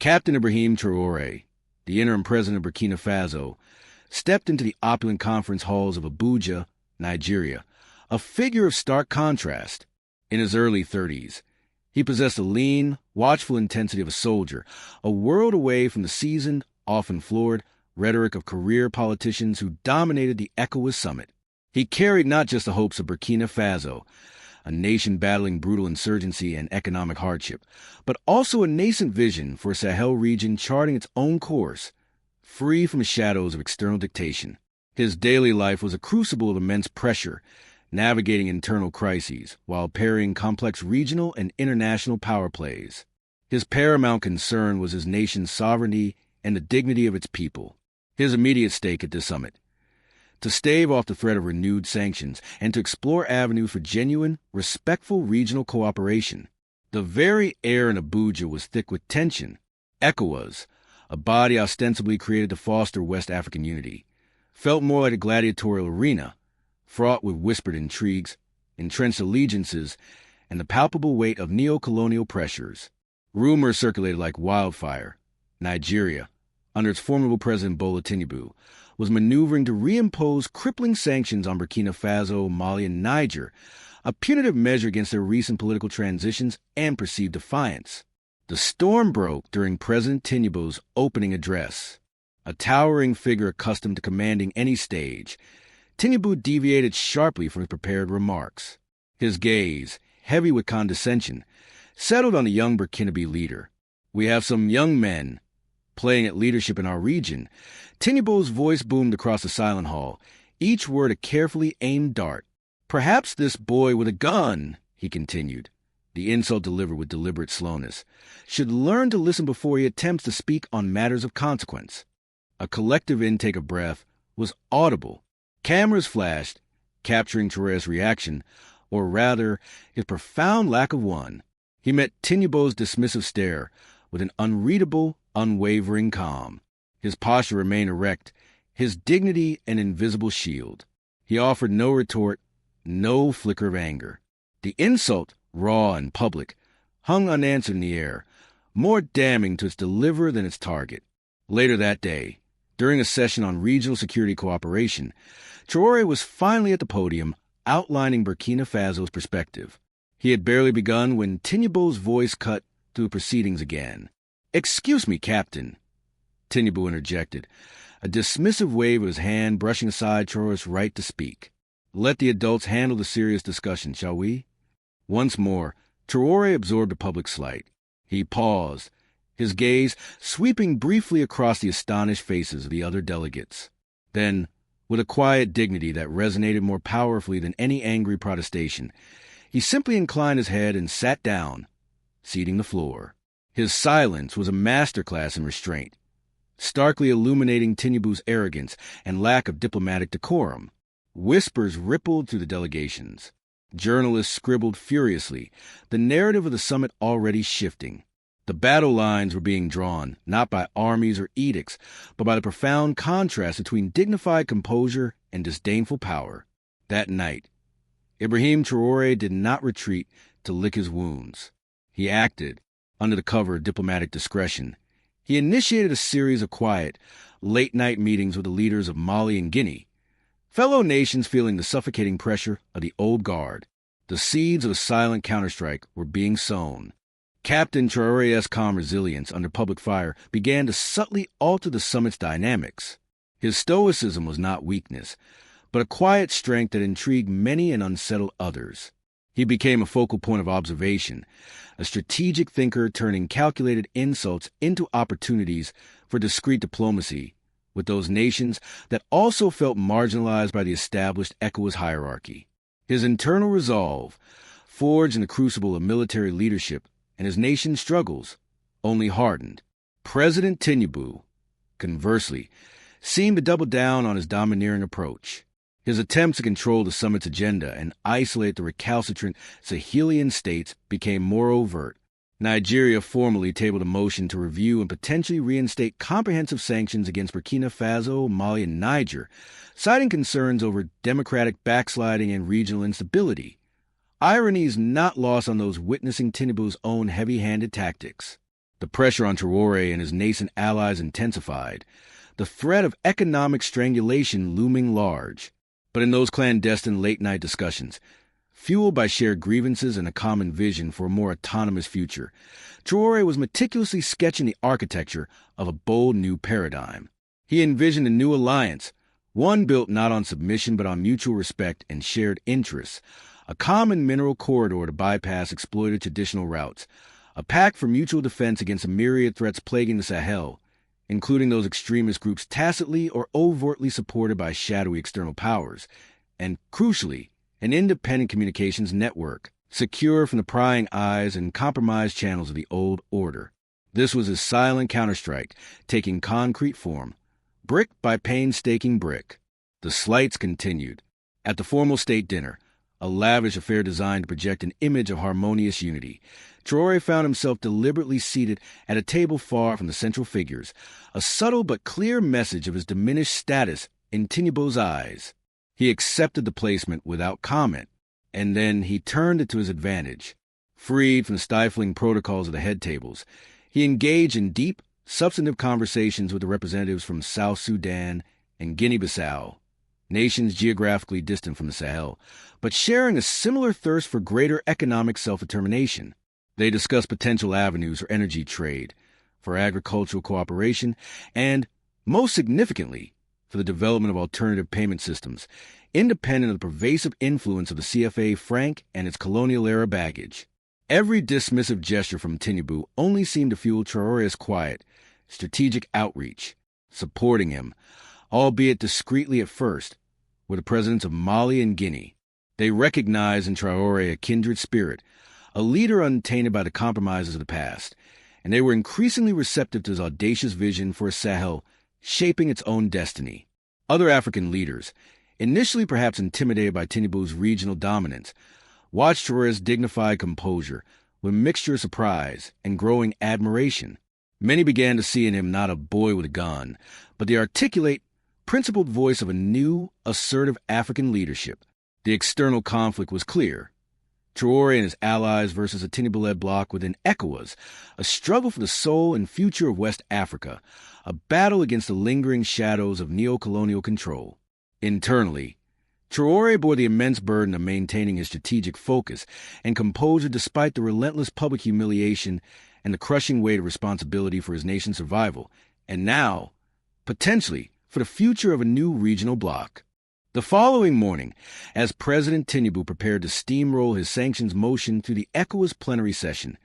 Captain Ibrahim Traoré, the interim president of Burkina Faso, stepped into the opulent conference halls of Abuja, Nigeria, a figure of stark contrast. In his early 30s, he possessed the lean, watchful intensity of a soldier, a world away from the seasoned, often floored, rhetoric of career politicians who dominated the ECOWAS summit. He carried not just the hopes of Burkina Faso, a nation battling brutal insurgency and economic hardship, but also a nascent vision for a Sahel region charting its own course, free from the shadows of external dictation. His daily life was a crucible of immense pressure, navigating internal crises while parrying complex regional and international power plays. His paramount concern was his nation's sovereignty and the dignity of its people. His immediate stake at this summit: to stave off the threat of renewed sanctions and to explore avenues for genuine, respectful regional cooperation. The very air in Abuja was thick with tension. ECOWAS, a body ostensibly created to foster West African unity, felt more like a gladiatorial arena, fraught with whispered intrigues, entrenched allegiances, and the palpable weight of neo-colonial pressures. Rumors circulated like wildfire. Nigeria, under its formidable president Bola Tinubu, was maneuvering to reimpose crippling sanctions on Burkina Faso, Mali, and Niger, a punitive measure against their recent political transitions and perceived defiance. The storm broke during President Tinubu's opening address. A towering figure accustomed to commanding any stage, Tinubu deviated sharply from his prepared remarks. His gaze, heavy with condescension, settled on the young Burkinabe leader. "We have some young men playing at leadership in our region." Tinubu's voice boomed across the silent hall, each word a carefully aimed dart. "Perhaps this boy with a gun," he continued, the insult delivered with deliberate slowness, "should learn to listen before he attempts to speak on matters of consequence." A collective intake of breath was audible. Cameras flashed, capturing Traoré's reaction, or rather, his profound lack of one. He met Tinubu's dismissive stare with an unreadable, unwavering calm. His posture remained erect, his dignity an invisible shield. He offered no retort, no flicker of anger. The insult, raw and public, hung unanswered in the air, more damning to its deliverer than its target. Later that day, during a session on regional security cooperation, Traoré was finally at the podium, outlining Burkina Faso's perspective. He had barely begun when Tinubu's voice cut through proceedings again. "Excuse me, Captain," Tinubu interjected, a dismissive wave of his hand brushing aside Traoré's right to speak. "Let the adults handle the serious discussion, shall we?" Once more, Traoré absorbed the public slight. He paused, his gaze sweeping briefly across the astonished faces of the other delegates. Then, with a quiet dignity that resonated more powerfully than any angry protestation, he simply inclined his head and sat down, ceding the floor. His silence was a masterclass in restraint, starkly illuminating Tinubu's arrogance and lack of diplomatic decorum. Whispers rippled through the delegations. Journalists scribbled furiously, the narrative of the summit already shifting. The battle lines were being drawn, not by armies or edicts, but by the profound contrast between dignified composure and disdainful power. That night, Ibrahim Traoré did not retreat to lick his wounds. He acted, under the cover of diplomatic discretion. He initiated a series of quiet, late-night meetings with the leaders of Mali and Guinea, fellow nations feeling the suffocating pressure of the old guard. The seeds of a silent counterstrike were being sown. Captain Traoré's calm resilience under public fire began to subtly alter the summit's dynamics. His stoicism was not weakness, but a quiet strength that intrigued many and unsettled others. He became a focal point of observation, a strategic thinker turning calculated insults into opportunities for discreet diplomacy with those nations that also felt marginalized by the established ECOWAS hierarchy. His internal resolve, forged in the crucible of military leadership and his nation's struggles, only hardened. President Tinubu, conversely, seemed to double down on his domineering approach. His attempts to control the summit's agenda and isolate the recalcitrant Sahelian states became more overt. Nigeria formally tabled a motion to review and potentially reinstate comprehensive sanctions against Burkina Faso, Mali, and Niger, citing concerns over democratic backsliding and regional instability. Ironies not lost on those witnessing Tinubu's own heavy-handed tactics. The pressure on Traoré and his nascent allies intensified, the threat of economic strangulation looming large. But in those clandestine late-night discussions, fueled by shared grievances and a common vision for a more autonomous future, Traoré was meticulously sketching the architecture of a bold new paradigm. He envisioned a new alliance, one built not on submission but on mutual respect and shared interests, a common mineral corridor to bypass exploited traditional routes, a pact for mutual defense against a myriad threats plaguing the Sahel, including those extremist groups tacitly or overtly supported by shadowy external powers, and, crucially, an independent communications network, secure from the prying eyes and compromised channels of the old order. This was his silent counterstrike, taking concrete form, brick by painstaking brick. The slights continued. At the formal state dinner, a lavish affair designed to project an image of harmonious unity, Traoré found himself deliberately seated at a table far from the central figures, a subtle but clear message of his diminished status in Tinubu's eyes. He accepted the placement without comment, and then he turned it to his advantage. Freed from the stifling protocols of the head tables, he engaged in deep, substantive conversations with the representatives from South Sudan and Guinea-Bissau, nations geographically distant from the Sahel, but sharing a similar thirst for greater economic self-determination. They discussed potential avenues for energy trade, for agricultural cooperation, and, most significantly, for the development of alternative payment systems, independent of the pervasive influence of the CFA franc and its colonial-era baggage. Every dismissive gesture from Tinubu only seemed to fuel Traoré's quiet, strategic outreach. Supporting him, albeit discreetly at first, were the presidents of Mali and Guinea. They recognized in Traoré a kindred spirit, a leader untainted by the compromises of the past, and they were increasingly receptive to his audacious vision for a Sahel shaping its own destiny. Other African leaders, initially perhaps intimidated by Tinubu's regional dominance, watched Traoré's dignified composure with a mixture of surprise and growing admiration. Many began to see in him not a boy with a gun, but the articulate, principled voice of a new, assertive African leadership. The external conflict was clear. Traoré and his allies versus a Tinubu-led bloc within ECOWAS, a struggle for the soul and future of West Africa, a battle against the lingering shadows of neo-colonial control. Internally, Traoré bore the immense burden of maintaining his strategic focus and composure despite the relentless public humiliation and the crushing weight of responsibility for his nation's survival, and now, potentially, for the future of a new regional bloc. The following morning, as President Tinubu prepared to steamroll his sanctions motion through the ECOWAS plenary session,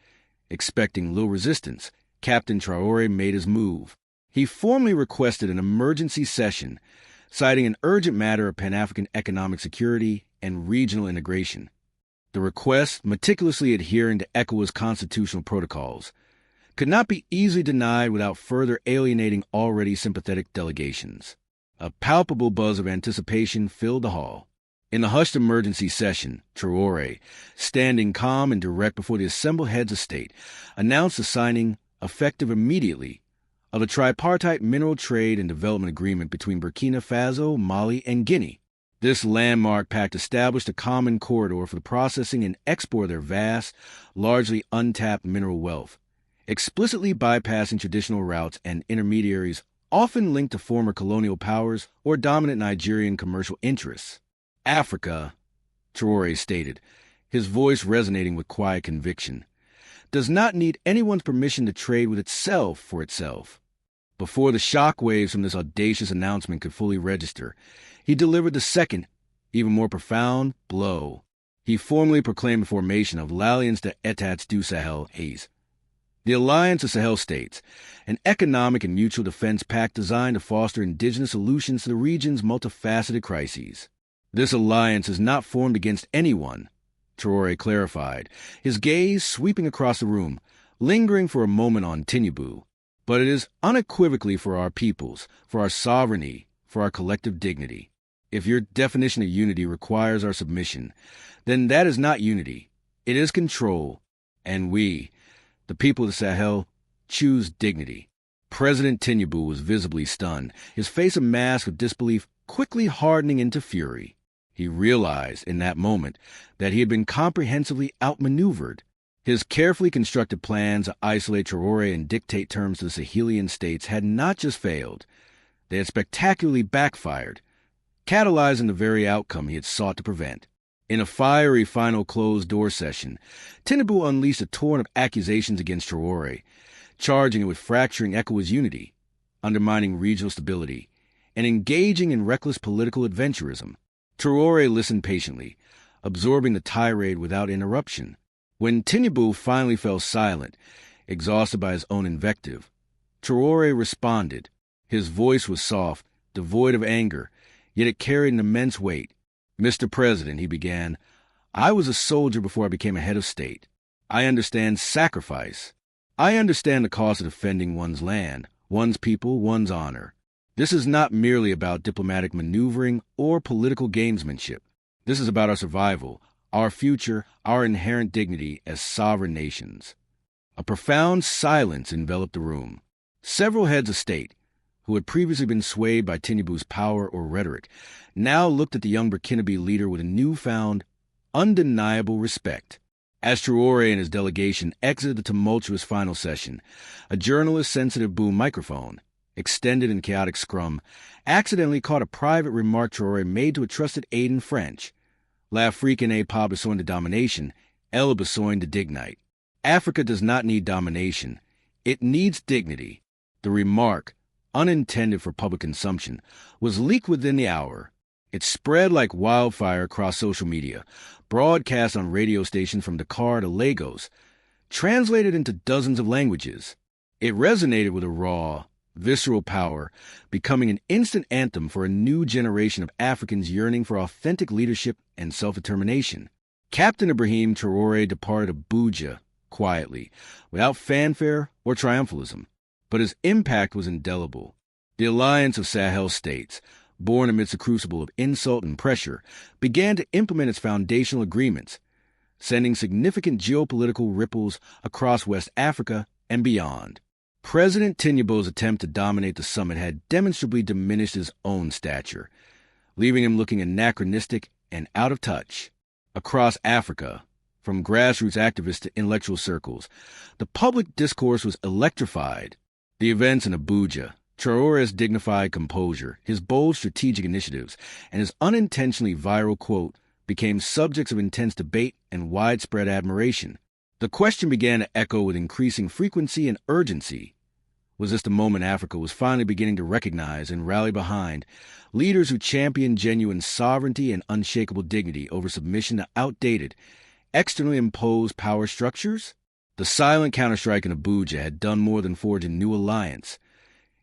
expecting little resistance, Captain Traoré made his move. He formally requested an emergency session, citing an urgent matter of Pan-African economic security and regional integration. The request, meticulously adhering to ECOWAS constitutional protocols, could not be easily denied without further alienating already sympathetic delegations. A palpable buzz of anticipation filled the hall. In the hushed emergency session, Traoré, standing calm and direct before the assembled heads of state, announced the signing, effective immediately, of a tripartite mineral trade and development agreement between Burkina Faso, Mali, and Guinea. This landmark pact established a common corridor for the processing and export of their vast, largely untapped mineral wealth, explicitly bypassing traditional routes and intermediaries often linked to former colonial powers or dominant Nigerian commercial interests. Africa, Traoré stated, his voice resonating with quiet conviction, does not need anyone's permission to trade with itself for itself. Before the shockwaves from this audacious announcement could fully register, he delivered the second, even more profound, blow. He formally proclaimed the formation of l'Alliance des États du Sahel, ACE, the Alliance of Sahel States, an economic and mutual defense pact designed to foster indigenous solutions to the region's multifaceted crises. This alliance is not formed against anyone, Traoré clarified, his gaze sweeping across the room, lingering for a moment on Tinubu, but it is unequivocally for our peoples, for our sovereignty, for our collective dignity. If your definition of unity requires our submission, then that is not unity. It is control, and we, the people of the Sahel, choose dignity. President Tinubu was visibly stunned, his face a mask of disbelief quickly hardening into fury. He realized in that moment that he had been comprehensively outmaneuvered. His carefully constructed plans to isolate Traoré and dictate terms to the Sahelian states had not just failed, they had spectacularly backfired, catalyzing the very outcome he had sought to prevent. In a fiery final closed-door session, Tinubu unleashed a torrent of accusations against Traoré, charging it with fracturing ECOWAS unity, undermining regional stability, and engaging in reckless political adventurism. Traoré listened patiently, absorbing the tirade without interruption. When Tinubu finally fell silent, exhausted by his own invective, Traoré responded. His voice was soft, devoid of anger, yet it carried an immense weight. "Mr. President," he began, "I was a soldier before I became a head of state. I understand sacrifice. I understand the cost of defending one's land, one's people, one's honor. This is not merely about diplomatic maneuvering or political gamesmanship. This is about our survival, our future, our inherent dignity as sovereign nations." A profound silence enveloped the room. Several heads of state, who had previously been swayed by Tinubu's power or rhetoric, now looked at the young Burkinabe leader with a newfound, undeniable respect. As Traoré and his delegation exited the tumultuous final session, a journalist-sensitive boom microphone, extended in chaotic scrum, accidentally caught a private remark Traoré made to a trusted aide in French. "L'Afrique n'est pas besoin de domination, elle a besoin de dignité." Africa does not need domination. It needs dignity. The remark, unintended for public consumption, was leaked within the hour. It spread like wildfire across social media, broadcast on radio stations from Dakar to Lagos, translated into dozens of languages. It resonated with a raw, visceral power, becoming an instant anthem for a new generation of Africans yearning for authentic leadership and self-determination. Captain Ibrahim Traoré departed Abuja quietly, without fanfare or triumphalism. But his impact was indelible. The alliance of Sahel states, born amidst a crucible of insult and pressure, began to implement its foundational agreements, sending significant geopolitical ripples across West Africa and beyond. President Tinubu's attempt to dominate the summit had demonstrably diminished his own stature, leaving him looking anachronistic and out of touch. Across Africa, from grassroots activists to intellectual circles, the public discourse was electrified. The events in Abuja, Traoré's dignified composure, his bold strategic initiatives, and his unintentionally viral quote became subjects of intense debate and widespread admiration. The question began to echo with increasing frequency and urgency. Was this the moment Africa was finally beginning to recognize and rally behind leaders who championed genuine sovereignty and unshakable dignity over submission to outdated, externally imposed power structures? The silent counterstrike in Abuja had done more than forge a new alliance.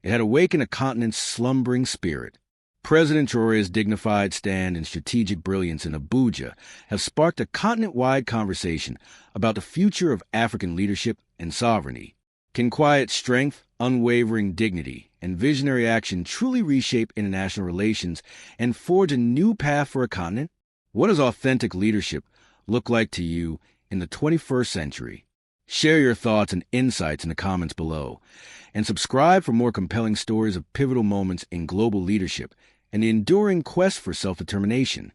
It had awakened a continent's slumbering spirit. President Traoré's dignified stand and strategic brilliance in Abuja have sparked a continent-wide conversation about the future of African leadership and sovereignty. Can quiet strength, unwavering dignity, and visionary action truly reshape international relations and forge a new path for a continent? What does authentic leadership look like to you in the 21st century? Share your thoughts and insights in the comments below, and subscribe for more compelling stories of pivotal moments in global leadership and the enduring quest for self-determination.